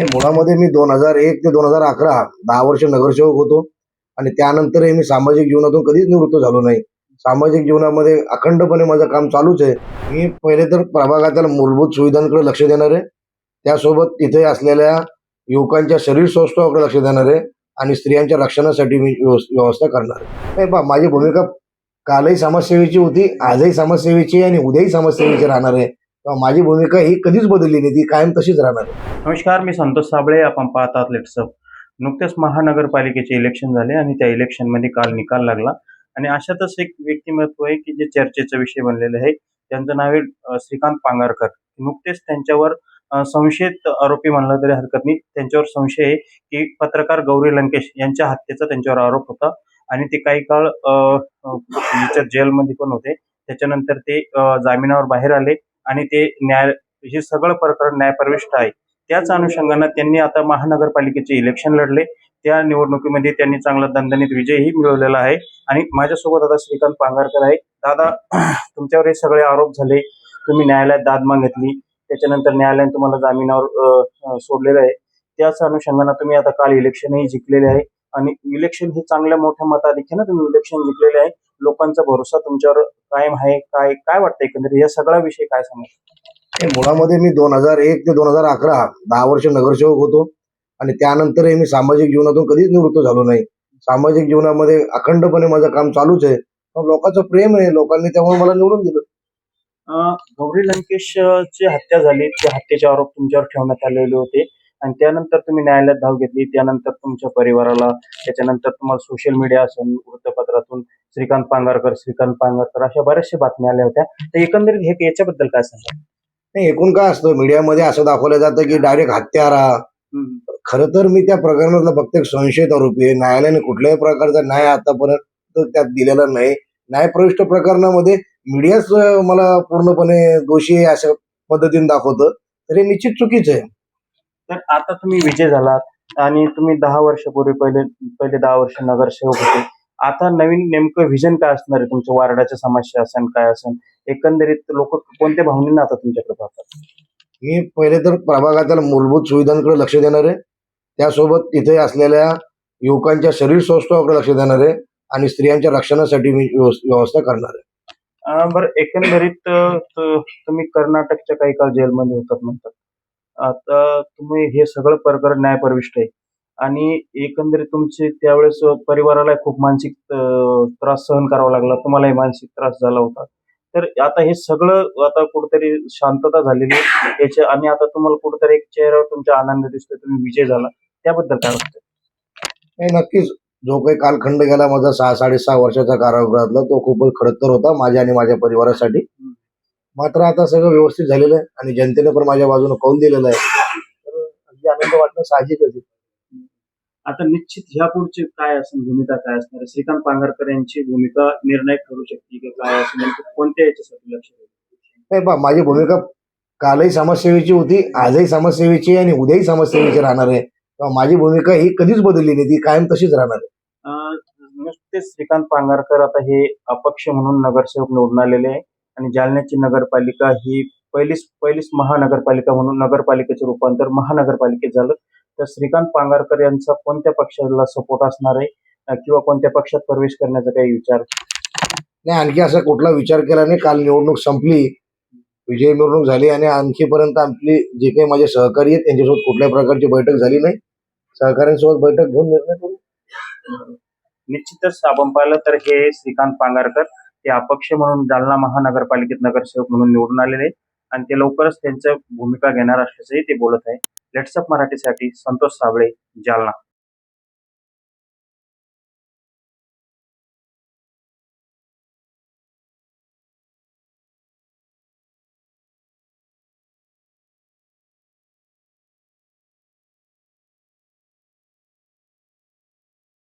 मुळामध्ये मी 2001 ते 2011 10 वर्ष नगरसेवक होतो आणि त्यानंतरही मी सामाजिक जीवनातून कधीच निवृत्त झालो नाही. सामाजिक जीवनामध्ये अखंडपणे माझं काम चालूच आहे. मी पहिले तर प्रभागातील मूलभूत सुविधांकडे लक्ष देणार आहे. त्यासोबत तिथे असलेल्या युवकांच्या शरीर स्वास्थ्याकडे लक्ष देणार आहे आणि स्त्रियांच्या रक्षणासाठी मी व्यवस्था करणार आहे. नाही माझी भूमिका कालही समाजसेवेची होती, आजही समाजसेवेची आहे आणि उद्याही समाजसेवेची राहणार आहे. माझी भूमिका ही कधीच बदलली नाही, ती कायम तशीच राहणार आहे. नमस्कार, मी संतोष साबळे. आपण पाहतात लेट्सअप. नुकतेच महानगरपालिकेचे इलेक्शन झाले आणि त्या इलेक्शनमध्ये काल निकाल लागला आणि अशातच एक व्यक्तिमत्व आहे की जे चर्चेचा विषय बनलेले आहे. त्यांचं नाव आहे श्रीकांत पांगारकर. नुकतेच त्यांच्यावर संशयित आरोपी म्हणलं तरी हरकत नाही, त्यांच्यावर संशय आहे की पत्रकार गौरी लंकेश यांच्या हत्येचा त्यांच्यावर आरोप होता आणि ते काही काळ जेलमध्ये पण होते. त्याच्यानंतर ते जामिनावर बाहेर आले आणि ते हे सगळं प्रकरण न्यायप्रविष्ट आहे. त्याच अनुषंगानं त्यांनी आता महानगरपालिकेचे इलेक्शन लढले. त्या निवडणुकीमध्ये त्यांनी चांगला दणदणीत विजयही मिळवलेला आहे आणि माझ्यासोबत आता श्रीकांत पांगारकर आहे. दादा, तुमच्यावर हे सगळे आरोप झाले, तुम्ही न्यायालयात दाद मागितली, त्याच्यानंतर न्यायालयाने तुम्हाला जामिनावर सोडलेलं आहे. त्याच अनुषंगानं तुम्ही आता काल इलेक्शनही जिंकलेले आहे आणि इलेक्शन हे चांगल्या मोठ्या मताधिक्यानं तुम्ही इलेक्शन जिंकलेले आहे. लोकांचा भरोसा तुमच्यावर कायम आहे. काय वाटतं एकंदरीत या सगळ्या विषयी काय सांगा? मुळामध्ये मी 2001 ते 2011 10 वर्ष नगरसेवक होतो आणि त्यानंतरही मी सामाजिक जीवनातून कधीच निवृत्त झालो नाही. सामाजिक जीवनामध्ये अखंडपणे माझं काम चालूच आहे. लोकांचं प्रेम आहे, लोकांनी त्यामुळे मला निवडून दिलं. गौरी लंकेश ची हत्या झाली, त्या हत्येचे आरोप तुमच्यावर ठेवण्यात आलेले होते आणि त्यानंतर तुम्ही न्यायालयात धाव घेतली. त्यानंतर तुमच्या परिवाराला, त्याच्यानंतर तुम्हाला सोशल मीडिया असून वृत्तपत्रातून श्रीकांत पांगारकर अशा बऱ्याचशा बातम्या आल्या होत्या. तर एकंदरीत हे याच्याबद्दल काय सांगा? नाही, एकूण काय असतं, मीडियामध्ये असं दाखवलं जातं की डायरेक्ट हत्यारा. खरं तर मी त्या प्रकरणातला फक्त एक संशयित आरोपी आहे. न्यायालयाने कुठल्याही प्रकारचा न्याय आतापर्यंत त्यात दिलेला नाही. न्यायप्रविष्ट प्रकरणामध्ये मीडियाच मला पूर्णपणे दोषी आहे अशा पद्धतीने दाखवतं, तर हे निश्चित चुकीचं आहे. तर आता तुम्ही विजय झालात आणि तुम्ही 10 वर्षापूर्वी पहिले 10 वर्ष नगरसेवक होते. आता नवीन नेमकं व्हिजन काय असणार आहे तुमच्या वार्डाच्या समस्या असेल, काय असेल, एकंदरीत लोक कोणत्या भावनेनं आता तुमच्याकडे पाहतात? मी पहिले तर प्रभागातील मूलभूत सुविधांकडे लक्ष देणार आहे. त्यासोबत तिथे असलेल्या युवकांच्या शरीर स्वास्थ्याकडे लक्ष देणार आहे आणि स्त्रियांच्या रक्षणासाठी मी व्यवस्था करणार आहे. बरं, एकंदरीत तुम्ही कर्नाटकच्या काही काळ जेलमध्ये होतात म्हणतात. आता तुम्ही हे सगळं प्रकरण न्यायप्रविष्ट आहे आणि एकंदरीत तुमचे त्यावेळेस परिवाराला खूप मानसिक त्रास सहन करावा लागला, तुम्हालाही मानसिक त्रास झाला होता. तर आता हे सगळं आता कुठेतरी शांतता झालेली याच्या आणि आता तुम्हाला कुठेतरी एक चेहऱ्यावर तुमचा आनंद दिसतोय, तुम्ही विजय झाला, त्याबद्दल काय वाटतं? नाही, नक्कीच जो काही कालखंड गेला माझा 6-6.5 वर्षाचा कारागृहातला, तो खूपच खडतर होता माझ्या आणि माझ्या परिवारासाठी. मात्र आता सगळं व्यवस्थित झालेलं आहे आणि जनतेने पण माझ्या बाजूने कौल दिलेला आहे, तर अगदी आनंद वाटणं साहजिकच आहे. आता निश्चित ह्या पुढची काय असेल भूमिका, काय असणार? श्रीकांत पांगारकर यांची भूमिका निर्णायक ठरू शकते की काय असेल, कोणत्या याच्यासाठी लक्ष द्यायचं? नाही माझी भूमिका कालही समाजसेवेची होती, आजही समाजसेवेची आहे आणि उद्याही समाजसेवेची राहणार आहे. माझी भूमिका ही कधीच बदलली नाही, ती कायम तशीच राहणार आहे. नुसतेच श्रीकांत पांगारकर आता हे अपक्ष म्हणून नगरसेवक निवडून आलेले आहे आणि जालन्याची नगरपालिका ही पहिलीच महानगरपालिका म्हणून नगरपालिकेचं रूपांतर महानगरपालिकेत झालं. तर श्रीकांत पांगारकर यांचा कोणत्या पक्षाला सपोर्ट असणार आहे किंवा कोणत्या पक्षात प्रवेश करण्याचा काही विचार? नाही, आणखी असा कुठला विचार केला नाही. काल निवडणूक संपली, विजय मिरवणूक झाली आणि आणखीपर्यंत आपली जे काही माझे सहकारी आहेत त्यांच्यासोबत कुठल्याही प्रकारची बैठक झाली नाही. सहकाऱ्यांसोबत बैठक घेऊन निर्णय करू. निश्चितच आपण पाहिलं तर हे श्रीकांत पांगारकर ते अपक्ष म्हणून जालना महानगरपालिकेत नगरसेवक म्हणून निवडून आलेले आहेत आणि ते लवकरच त्यांच्या भूमिका घेणार असल्याचंही ते बोलत आहे. लेट्सअप मराठीसाठी संतोष साबळे, जालना.